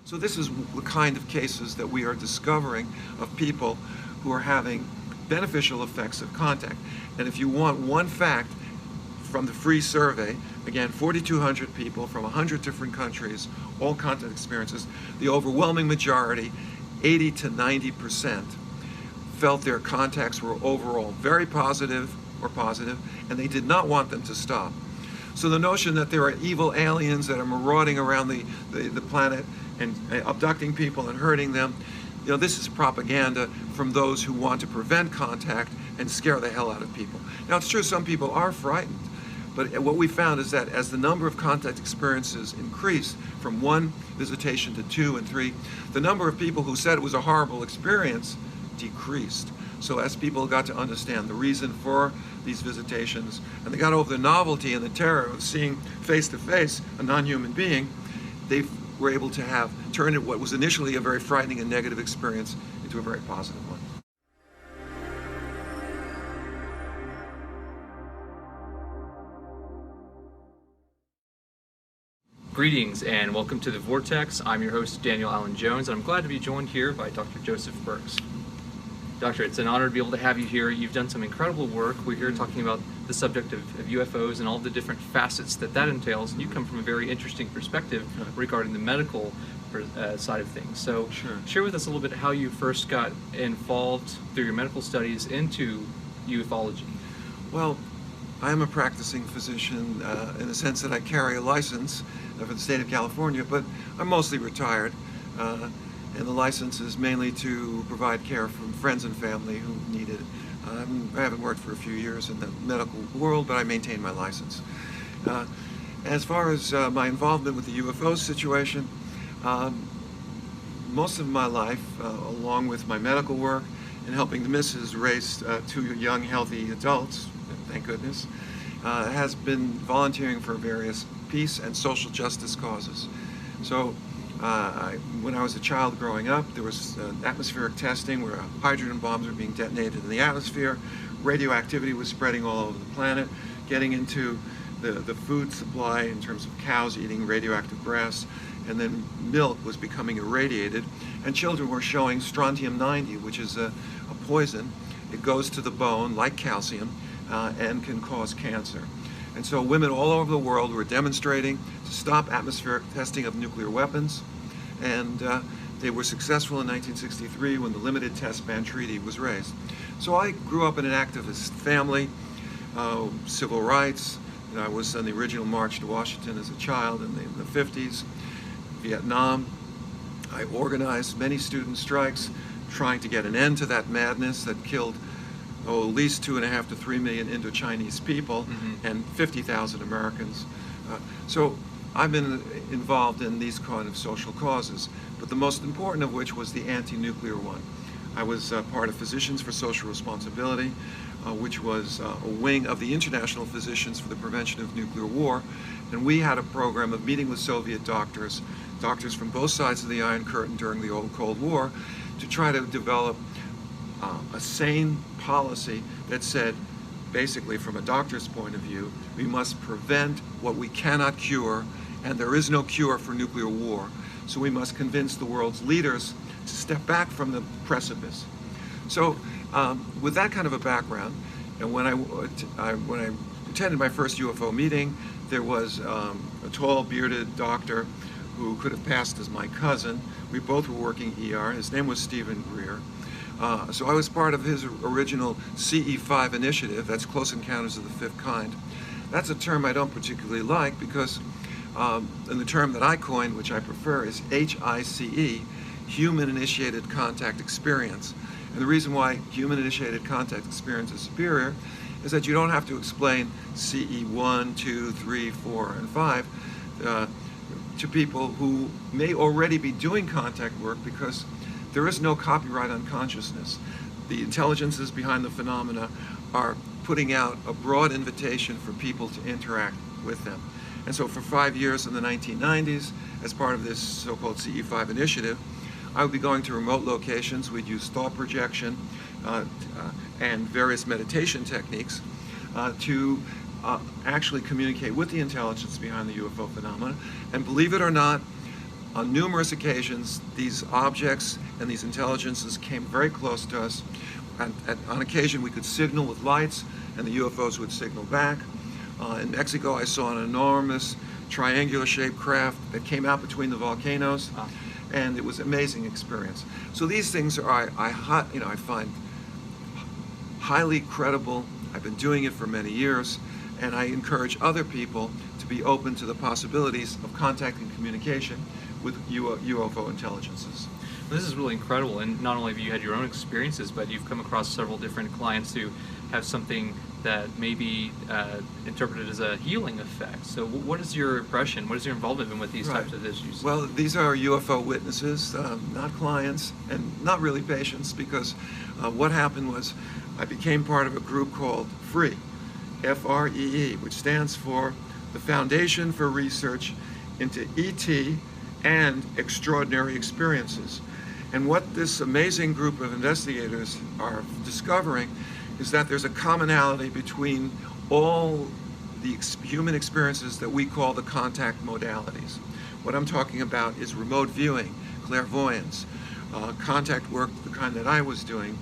So this is the kind of cases that we are discovering of people who are having beneficial effects of contact. And if you want one fact from the free survey, again, 4,200 people from 100 different countries, all contact experiences, the overwhelming majority, 80 to 90%, felt their contacts were overall very positive or positive, and they did not want them to stop. So the notion that there are evil aliens that are marauding around the planet and abducting people and hurting them, this is propaganda from those who want to prevent contact and scare the hell out of people. Now, it's true some people are frightened, but what we found is that as the number of contact experiences increased from 1 visitation to 2 and 3, the number of people who said it was a horrible experience decreased. So as people got to understand the reason for these visitations, and they got over the novelty and the terror of seeing face to face a non-human being, they were able to turn what was initially a very frightening and negative experience into a very positive one. Greetings and welcome to the Vortex. I'm your host, Daniel Allen Jones, and I'm glad to be joined here by Dr. Joseph Burkes. Doctor, it's an honor to be able to have you here. You've done some incredible work. We're here talking about the subject of UFOs and all the different facets that entails. And you come from a very interesting perspective regarding the medical side of things. So share with us a little bit how you first got involved through your medical studies into ufology. Well, I am a practicing physician in the sense that I carry a license for the state of California, but I'm mostly retired. And the license is mainly to provide care from friends and family who need it. I haven't worked for a few years in the medical world, but I maintain my license. As far as my involvement with the UFO situation, most of my life, along with my medical work and helping the missus raise 2 young, healthy adults, thank goodness, has been volunteering for various peace and social justice causes. So when I was a child growing up, there was atmospheric testing where hydrogen bombs were being detonated in the atmosphere. Radioactivity was spreading all over the planet, getting into the food supply in terms of cows eating radioactive grass, and then milk was becoming irradiated, and children were showing strontium-90, which is a poison. It goes to the bone like calcium and can cause cancer. And so women all over the world were demonstrating to stop atmospheric testing of nuclear weapons, and they were successful in 1963 when the Limited Test Ban Treaty was raised. So I grew up in an activist family, civil rights. I was on the original March to Washington as a child in the 50s, Vietnam. I organized many student strikes trying to get an end to that madness that killed at least 2.5 to 3 million Indo-Chinese people and 50,000 Americans. So I've been involved in these kind of social causes, but the most important of which was the anti-nuclear one. I was part of Physicians for Social Responsibility, which was a wing of the International Physicians for the Prevention of Nuclear War, and we had a program of meeting with Soviet doctors from both sides of the Iron Curtain during the old Cold War, to try to develop a sane policy that said, basically from a doctor's point of view, we must prevent what we cannot cure, and there is no cure for nuclear war. So we must convince the world's leaders to step back from the precipice. So with that kind of a background, and when I attended my first UFO meeting, there was a tall, bearded doctor who could have passed as my cousin. We both were working ER. His name was Stephen Greer. So I was part of his original CE5 initiative, that's Close Encounters of the Fifth Kind. That's a term I don't particularly like because and the term that I coined, which I prefer, is HICE, Human-Initiated Contact Experience. And the reason why Human-Initiated Contact Experience is superior is that you don't have to explain CE 1, 2, 3, 4, and 5 to people who may already be doing contact work, because there is no copyright on consciousness. The intelligences behind the phenomena are putting out a broad invitation for people to interact with them. And so for 5 years in the 1990s, as part of this so-called CE5 initiative, I would be going to remote locations. We'd use thought projection and various meditation techniques to actually communicate with the intelligence behind the UFO phenomena. And believe it or not, On numerous occasions, these objects and these intelligences came very close to us. On occasion, we could signal with lights, and the UFOs would signal back. In Mexico, I saw an enormous triangular-shaped craft that came out between the volcanoes, and it was an amazing experience. So these things are, I find highly credible. I've been doing it for many years, and I encourage other people to be open to the possibilities of contact and communication with UFO intelligences. This is really incredible, and not only have you had your own experiences, but you've come across several different clients who have something that may be interpreted as a healing effect. So what is your impression? What is your involvement with these types of issues? Well, these are UFO witnesses, not clients, and not really patients, because what happened was I became part of a group called FREE, F-R-E-E, which stands for the Foundation for Research into ET and Extraordinary Experiences. And what this amazing group of investigators are discovering is that there's a commonality between all the human experiences that we call the contact modalities. What I'm talking about is remote viewing, clairvoyance, contact work, the kind that I was doing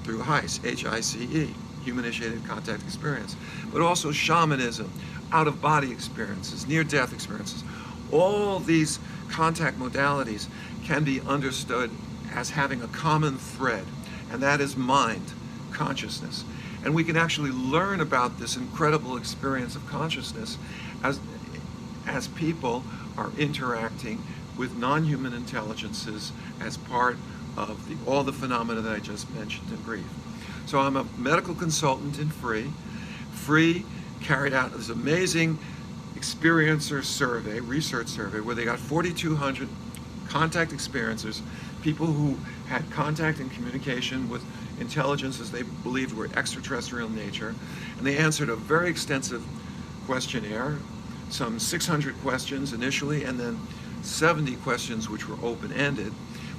through HICE, H-I-C-E, human-initiated contact experience, but also shamanism, out-of-body experiences, near-death experiences. All these contact modalities can be understood as having a common thread, and that is mind, consciousness. And we can actually learn about this incredible experience of consciousness as people are interacting with non-human intelligences as part of all the phenomena that I just mentioned in brief. So I'm a medical consultant in FREE. FREE carried out this amazing experiencer survey, research survey, where they got 4,200 contact experiencers, people who had contact and communication with intelligences they believed were extraterrestrial in nature, and they answered a very extensive questionnaire, some 600 questions initially, and then 70 questions which were open-ended.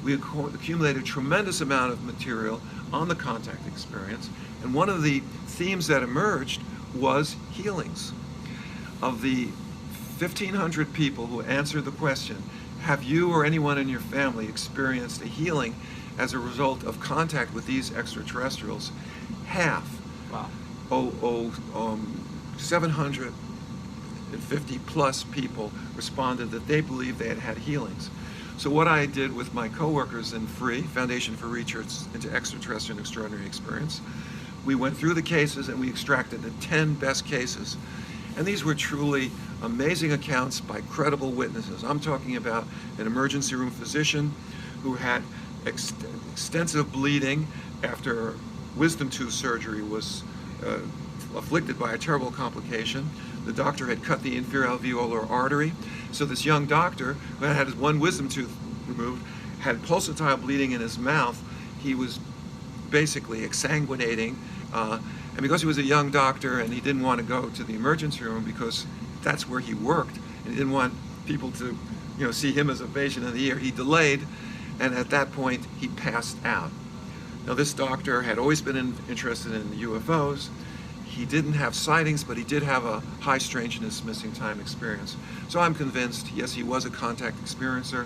We accumulated a tremendous amount of material on the contact experience, and one of the themes that emerged was healings. Of the 1,500 people who answered the question, have you or anyone in your family experienced a healing as a result of contact with these extraterrestrials? Half, Wow. 750 plus people responded that they believed they had had healings. So what I did with my coworkers in FREE, Foundation for Research into Extraterrestrial and Extraordinary Experience, we went through the cases and we extracted the 10 best cases. And these were truly amazing accounts by credible witnesses. I'm talking about an emergency room physician who had extensive bleeding after wisdom tooth surgery, was afflicted by a terrible complication. The doctor had cut the inferior alveolar artery. So this young doctor, who had his one wisdom tooth removed, had pulsatile bleeding in his mouth. He was basically exsanguinating. And because he was a young doctor and he didn't want to go to the emergency room because that's where he worked, and he didn't want people to, see him as a patient of the year, he delayed, and at that point he passed out. Now this doctor had always been interested in the UFOs. He didn't have sightings, but he did have a high strangeness missing time experience. So I'm convinced, yes, he was a contact experiencer.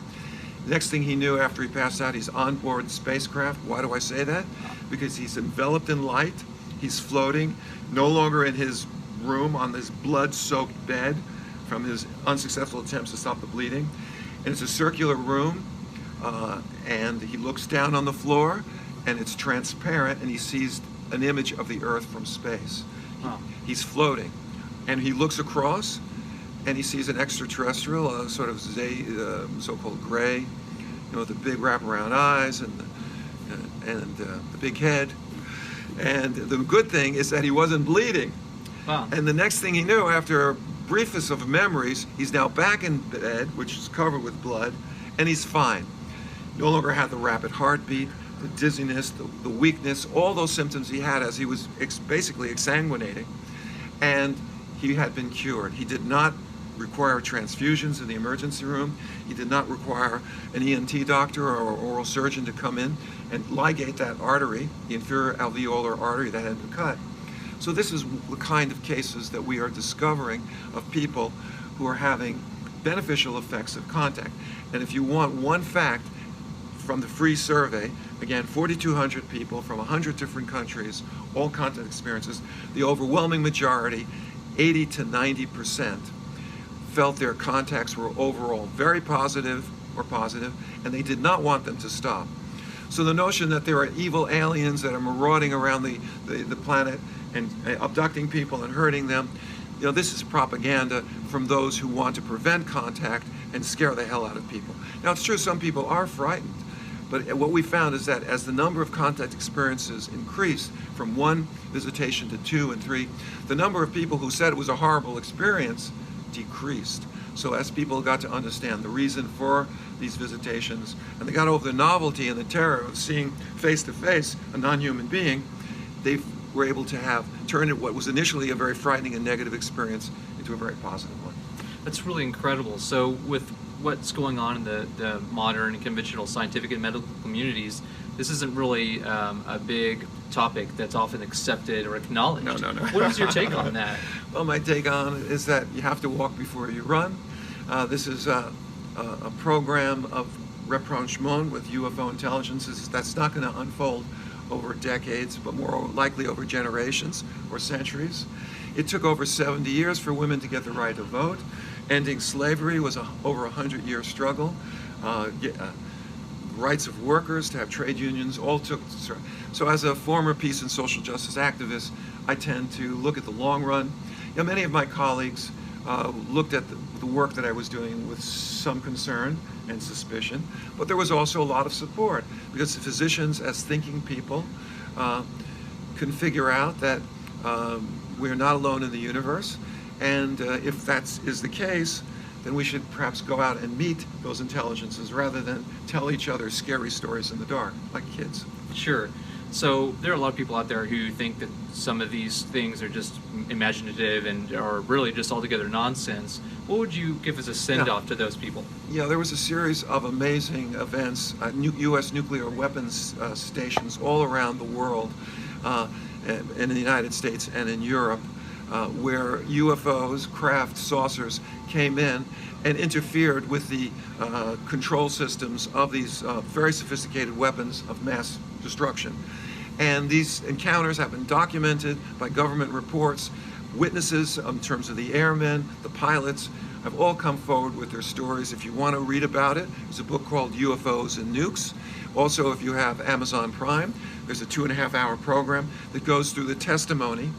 The next thing he knew after he passed out, he's on board spacecraft. Why do I say that? Because he's enveloped in light. He's floating, no longer in his room on this blood-soaked bed from his unsuccessful attempts to stop the bleeding. And it's a circular room, and he looks down on the floor, and it's transparent, and he sees an image of the Earth from space. Wow. He's floating, and he looks across, and he sees an extraterrestrial, sort of so-called gray, with the big wraparound eyes and the big head. And the good thing is that he wasn't bleeding. Wow. And the next thing he knew, after a briefest of memories, he's now back in bed, which is covered with blood, and he's fine. No longer had the rapid heartbeat, the dizziness, the weakness, all those symptoms he had as he was basically exsanguinating. And he had been cured. He did not require transfusions in the emergency room. He did not require an ENT doctor or oral surgeon to come in and ligate that artery, the inferior alveolar artery that had been cut. So this is the kind of cases that we are discovering of people who are having beneficial effects of contact. And if you want one fact from the free survey, again, 4,200 people from 100 different countries, all contact experiences, the overwhelming majority, 80 to 90%, felt their contacts were overall very positive or positive, and they did not want them to stop. So the notion that there are evil aliens that are marauding around the planet and abducting people and hurting them, this is propaganda from those who want to prevent contact and scare the hell out of people. Now, it's true some people are frightened, but what we found is that as the number of contact experiences increased from 1 visitation to 2 and 3, the number of people who said it was a horrible experience decreased. So as people got to understand the reason for these visitations, and they got over the novelty and the terror of seeing face to face a non-human being, they were able to turn what was initially a very frightening and negative experience into a very positive one. That's really incredible. So with what's going on in the modern and conventional scientific and medical communities, this isn't really a big topic that's often accepted or acknowledged. No. What is your take on that? Well, my take on it is that you have to walk before you run. This is a program of rapprochement with UFO intelligences that's not going to unfold over decades, but more likely over generations or centuries. It took over 70 years for women to get the right to vote. Ending slavery was over 100-year struggle. Rights of workers to have trade unions all took. So as a former peace and social justice activist, I tend to look at the long run. Many of my colleagues looked at the work that I was doing with some concern and suspicion, but there was also a lot of support, because the physicians, as thinking people, can figure out that we're not alone in the universe, and if that is the case, then we should perhaps go out and meet those intelligences rather than tell each other scary stories in the dark, like kids. Sure. So there are a lot of people out there who think that some of these things are just imaginative and are really just altogether nonsense. What would you give as a send-off to those people? Yeah, there was a series of amazing events at U.S. nuclear weapons stations all around the world, in the United States and in Europe, where UFOs, craft, saucers came in and interfered with the control systems of these very sophisticated weapons of mass destruction. And these encounters have been documented by government reports. Witnesses, in terms of the airmen, the pilots, have all come forward with their stories. If you want to read about it, there's a book called UFOs and Nukes. Also, if you have Amazon Prime, there's a 2.5-hour program that goes through the testimony.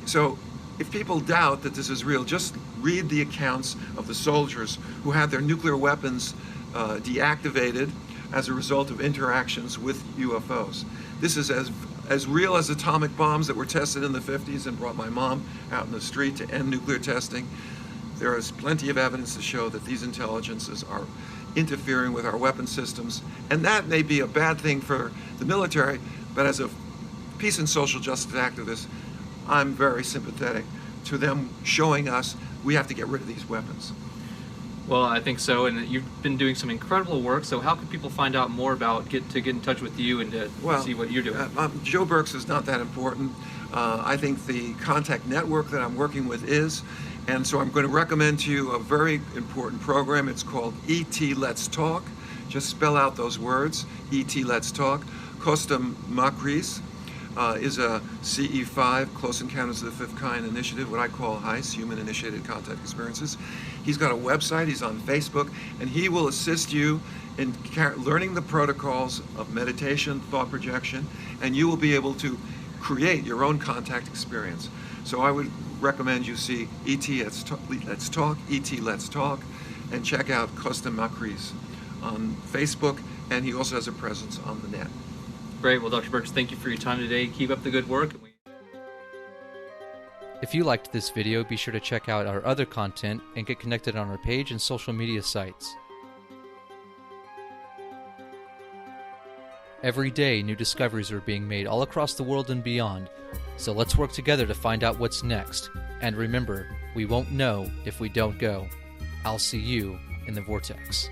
So if people doubt that this is real, just read the accounts of the soldiers who had their nuclear weapons deactivated as a result of interactions with UFOs. This is as real as atomic bombs that were tested in the 50s and brought my mom out in the street to end nuclear testing. There is plenty of evidence to show that these intelligences are interfering with our weapon systems, and that may be a bad thing for the military, but as a peace and social justice activist, I'm very sympathetic to them showing us we have to get rid of these weapons. Well, I think so, and you've been doing some incredible work. So how can people find out more about, get in touch with you and to see what you're doing? Joe Burkes is not that important. I think the contact network that I'm working with is, and so I'm going to recommend to you a very important program. It's called ET Let's Talk. Just spell out those words, ET Let's Talk. Kostas Makris is a CE5, Close Encounters of the Fifth Kind initiative, what I call HICE, Human Initiated Contact Experiences. He's got a website, he's on Facebook, and he will assist you in learning the protocols of meditation, thought projection, and you will be able to create your own contact experience. So I would recommend you see ET Let's Talk, ET Let's Talk, and check out Kostas Makris on Facebook, and he also has a presence on the net. Great. Well, Dr. Burkes, thank you for your time today. Keep up the good work. If you liked this video, be sure to check out our other content and get connected on our page and social media sites. Every day, new discoveries are being made all across the world and beyond. So let's work together to find out what's next. And remember, we won't know if we don't go. I'll see you in the Vortex.